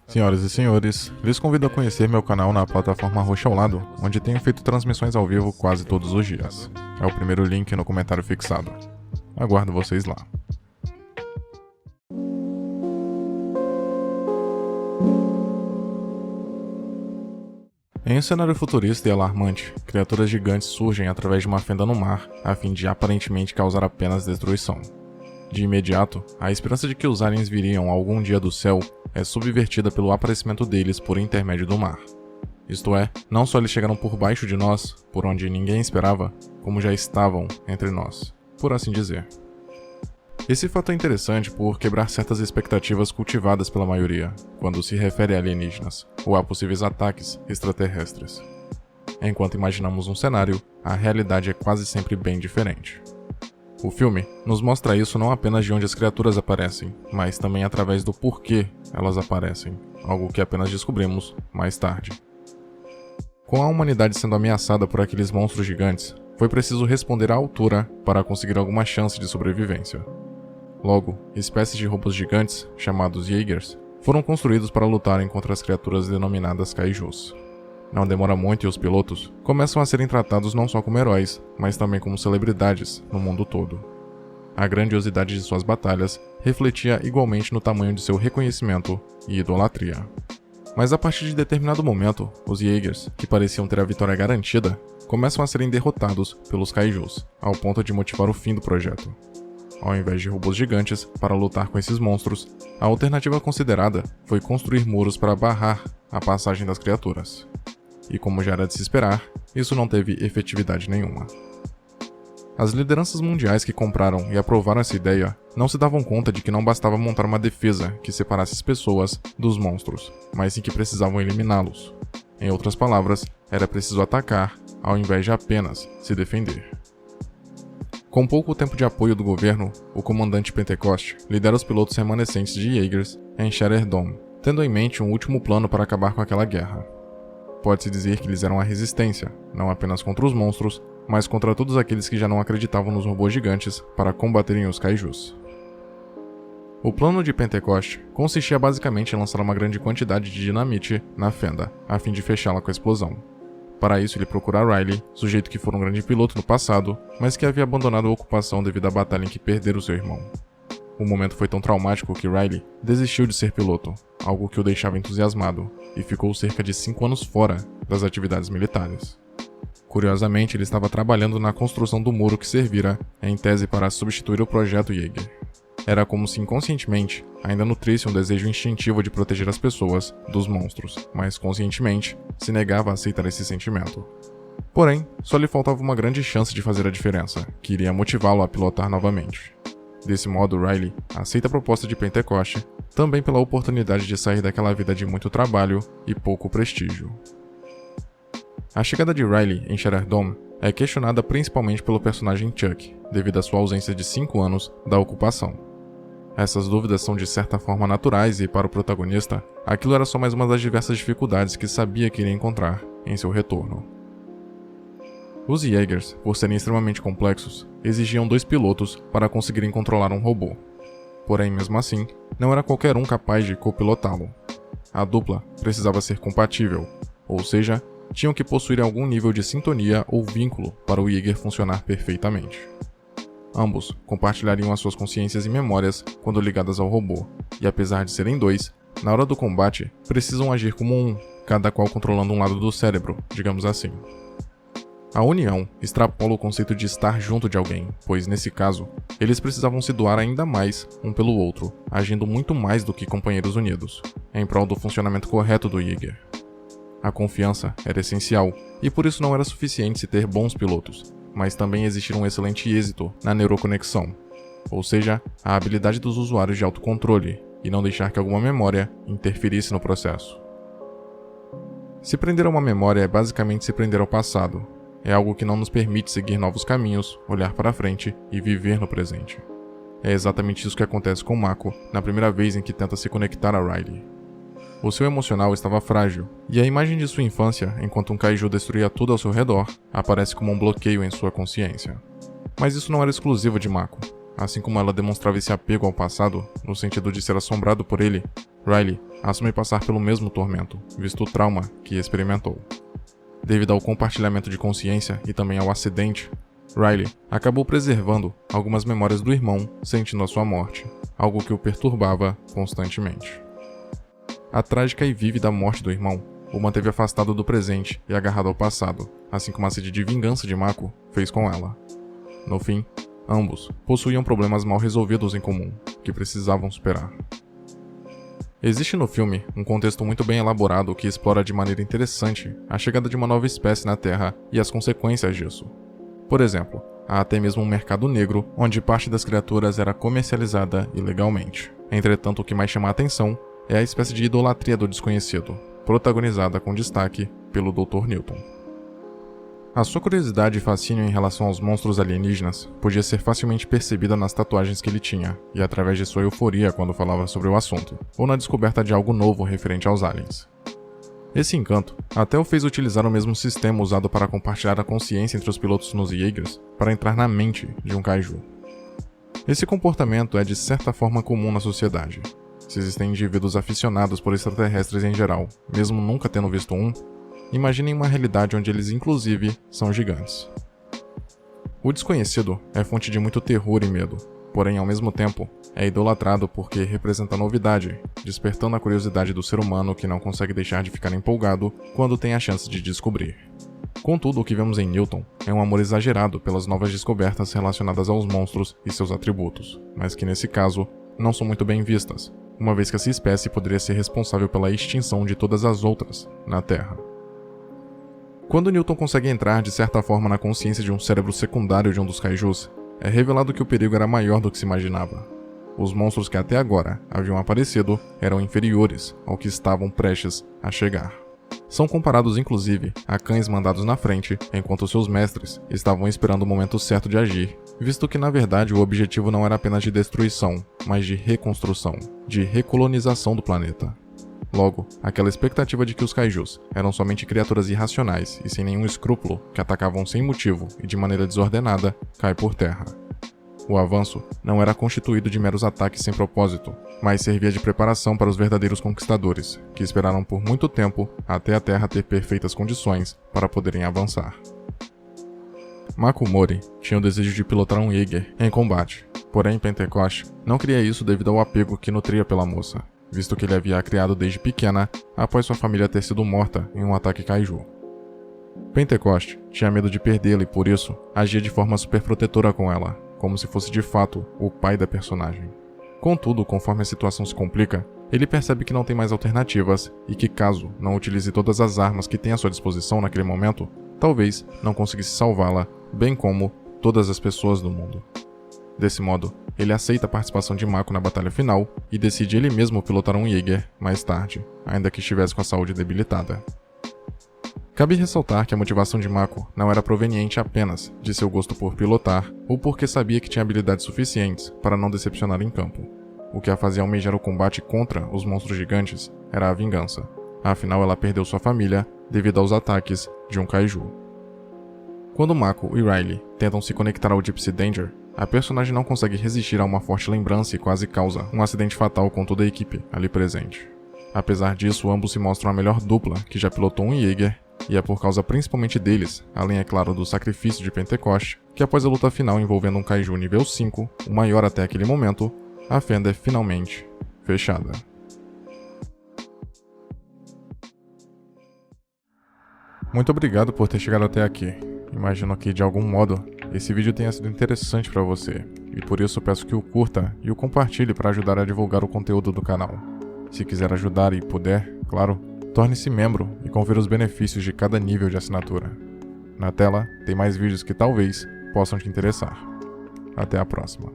Senhoras e senhores, lhes convido a conhecer meu canal na plataforma Roxa ao Lado, onde tenho feito transmissões ao vivo quase todos os dias. É o primeiro link no comentário fixado. Aguardo vocês lá. Em um cenário futurista e alarmante, criaturas gigantes surgem através de uma fenda no mar, a fim de aparentemente causar apenas destruição. De imediato, a esperança de que os aliens viriam algum dia do céu é subvertida pelo aparecimento deles por intermédio do mar. Isto é, não só eles chegaram por baixo de nós, por onde ninguém esperava, como já estavam entre nós, por assim dizer. Esse fato é interessante por quebrar certas expectativas cultivadas pela maioria, quando se refere a alienígenas, ou a possíveis ataques extraterrestres. Enquanto imaginamos um cenário, a realidade é quase sempre bem diferente. O filme nos mostra isso não apenas de onde as criaturas aparecem, mas também através do porquê elas aparecem, algo que apenas descobrimos mais tarde. Com a humanidade sendo ameaçada por aqueles monstros gigantes, foi preciso responder à altura para conseguir alguma chance de sobrevivência. Logo, espécies de robôs gigantes, chamados Jaegers, foram construídos para lutarem contra as criaturas denominadas Kaijus. Não demora muito e os pilotos começam a serem tratados não só como heróis, mas também como celebridades no mundo todo. A grandiosidade de suas batalhas refletia igualmente no tamanho de seu reconhecimento e idolatria. Mas a partir de determinado momento, os Jaegers, que pareciam ter a vitória garantida, começam a serem derrotados pelos Kaijus, ao ponto de motivar o fim do projeto. Ao invés de robôs gigantes para lutar com esses monstros, a alternativa considerada foi construir muros para barrar a passagem das criaturas. E como já era de se esperar, isso não teve efetividade nenhuma. As lideranças mundiais que compraram e aprovaram essa ideia não se davam conta de que não bastava montar uma defesa que separasse as pessoas dos monstros, mas sim que precisavam eliminá-los. Em outras palavras, era preciso atacar, ao invés de apenas se defender. Com pouco tempo de apoio do governo, o comandante Pentecost lidera os pilotos remanescentes de Jaegers em Shattered Dome, tendo em mente um último plano para acabar com aquela guerra. Pode-se dizer que eles eram a resistência, não apenas contra os monstros, mas contra todos aqueles que já não acreditavam nos robôs gigantes para combaterem os Kaijus. O plano de Pentecost consistia basicamente em lançar uma grande quantidade de dinamite na fenda, a fim de fechá-la com a explosão. Para isso ele procura Riley, sujeito que foi um grande piloto no passado, mas que havia abandonado a ocupação devido à batalha em que perdera o seu irmão. O momento foi tão traumático que Riley desistiu de ser piloto, algo que o deixava entusiasmado, e ficou cerca de 5 anos fora das atividades militares. Curiosamente, ele estava trabalhando na construção do muro que servira, em tese, para substituir o projeto Jaeger. Era como se inconscientemente ainda nutrisse um desejo instintivo de proteger as pessoas dos monstros, mas conscientemente se negava a aceitar esse sentimento. Porém, só lhe faltava uma grande chance de fazer a diferença, que iria motivá-lo a pilotar novamente. Desse modo, Riley aceita a proposta de Pentecost, também pela oportunidade de sair daquela vida de muito trabalho e pouco prestígio. A chegada de Riley em Shattered Dome é questionada principalmente pelo personagem Chuck, devido à sua ausência de 5 anos da ocupação. Essas dúvidas são de certa forma naturais e, para o protagonista, aquilo era só mais uma das diversas dificuldades que sabia que iria encontrar em seu retorno. Os Jaegers, por serem extremamente complexos, exigiam 2 pilotos para conseguirem controlar um robô. Porém, mesmo assim, não era qualquer um capaz de copilotá-lo. A dupla precisava ser compatível, ou seja, tinham que possuir algum nível de sintonia ou vínculo para o Jaeger funcionar perfeitamente. Ambos compartilhariam as suas consciências e memórias quando ligadas ao robô, e apesar de serem 2, na hora do combate precisam agir como um, cada qual controlando um lado do cérebro, digamos assim. A união extrapola o conceito de estar junto de alguém, pois nesse caso, eles precisavam se doar ainda mais um pelo outro, agindo muito mais do que companheiros unidos, em prol do funcionamento correto do Jaeger. A confiança era essencial, e por isso não era suficiente se ter bons pilotos, mas também existir um excelente êxito na neuroconexão, ou seja, a habilidade dos usuários de autocontrole, e não deixar que alguma memória interferisse no processo. Se prender a uma memória é basicamente se prender ao passado. É algo que não nos permite seguir novos caminhos, olhar para frente e viver no presente. É exatamente isso que acontece com Mako na primeira vez em que tenta se conectar a Riley. O seu emocional estava frágil, e a imagem de sua infância, enquanto um kaiju destruía tudo ao seu redor, aparece como um bloqueio em sua consciência. Mas isso não era exclusivo de Mako. assim como ela demonstrava esse apego ao passado, no sentido de ser assombrado por ele, Riley assume passar pelo mesmo tormento, visto o trauma que experimentou. Devido ao compartilhamento de consciência e também ao acidente, Riley acabou preservando algumas memórias do irmão sentindo a sua morte, algo que o perturbava constantemente. A trágica e vívida morte do irmão o manteve afastado do presente e agarrado ao passado, assim como a sede de vingança de Mako fez com ela. No fim, ambos possuíam problemas mal resolvidos em comum, que precisavam superar. Existe no filme um contexto muito bem elaborado que explora de maneira interessante a chegada de uma nova espécie na Terra e as consequências disso. Por exemplo, há até mesmo um mercado negro onde parte das criaturas era comercializada ilegalmente. Entretanto, o que mais chama a atenção é a espécie de idolatria do desconhecido, protagonizada com destaque pelo Dr. Newton. A sua curiosidade e fascínio em relação aos monstros alienígenas podia ser facilmente percebida nas tatuagens que ele tinha, e através de sua euforia quando falava sobre o assunto, ou na descoberta de algo novo referente aos aliens. Esse encanto até o fez utilizar o mesmo sistema usado para compartilhar a consciência entre os pilotos nos Jaegers para entrar na mente de um kaiju. Esse comportamento é de certa forma comum na sociedade. Se existem indivíduos aficionados por extraterrestres em geral, mesmo nunca tendo visto um, imaginem uma realidade onde eles inclusive são gigantes. O desconhecido é fonte de muito terror e medo, porém ao mesmo tempo é idolatrado porque representa novidade, despertando a curiosidade do ser humano que não consegue deixar de ficar empolgado quando tem a chance de descobrir. Contudo, o que vemos em Newton é um amor exagerado pelas novas descobertas relacionadas aos monstros e seus atributos, mas que nesse caso não são muito bem vistas, uma vez que essa espécie poderia ser responsável pela extinção de todas as outras na Terra. Quando Newton consegue entrar de certa forma na consciência de um cérebro secundário de um dos kaijus, é revelado que o perigo era maior do que se imaginava. Os monstros que até agora haviam aparecido eram inferiores ao que estavam prestes a chegar. São comparados inclusive a cães mandados na frente, enquanto seus mestres estavam esperando o momento certo de agir, visto que na verdade o objetivo não era apenas de destruição, mas de reconstrução, de recolonização do planeta. Logo, aquela expectativa de que os kaijus eram somente criaturas irracionais e sem nenhum escrúpulo que atacavam sem motivo e de maneira desordenada, cai por terra. O avanço não era constituído de meros ataques sem propósito, mas servia de preparação para os verdadeiros conquistadores, que esperaram por muito tempo até a Terra ter perfeitas condições para poderem avançar. Mako Mori tinha o desejo de pilotar um Jaeger em combate, porém Pentecost não queria isso devido ao apego que nutria pela moça, visto que ele havia a criado desde pequena após sua família ter sido morta em um ataque kaiju. Pentecost tinha medo de perdê-la e por isso agia de forma superprotetora com ela, como se fosse de fato o pai da personagem. Contudo, conforme a situação se complica, ele percebe que não tem mais alternativas e que caso não utilize todas as armas que tem à sua disposição naquele momento, talvez não conseguisse salvá-la, bem como todas as pessoas do mundo. Desse modo, ele aceita a participação de Mako na batalha final e decide ele mesmo pilotar um Jaeger mais tarde, ainda que estivesse com a saúde debilitada. Cabe ressaltar que a motivação de Mako não era proveniente apenas de seu gosto por pilotar ou porque sabia que tinha habilidades suficientes para não decepcionar em campo. O que a fazia almejar o combate contra os monstros gigantes era a vingança. Afinal, ela perdeu sua família devido aos ataques de um kaiju. Quando Mako e Riley tentam se conectar ao Gypsy Danger, a personagem não consegue resistir a uma forte lembrança e quase causa um acidente fatal com toda a equipe ali presente. Apesar disso, ambos se mostram a melhor dupla que já pilotou um Jaeger, e é por causa principalmente deles, além é claro do sacrifício de Pentecost, que após a luta final envolvendo um kaiju nível 5, o maior até aquele momento, a fenda é finalmente fechada. Muito obrigado por ter chegado até aqui. Imagino que de algum modo esse vídeo tenha sido interessante para você, e por isso peço que o curta e o compartilhe para ajudar a divulgar o conteúdo do canal. Se quiser ajudar e puder, claro, torne-se membro e confira os benefícios de cada nível de assinatura. Na tela tem mais vídeos que talvez possam te interessar. Até a próxima.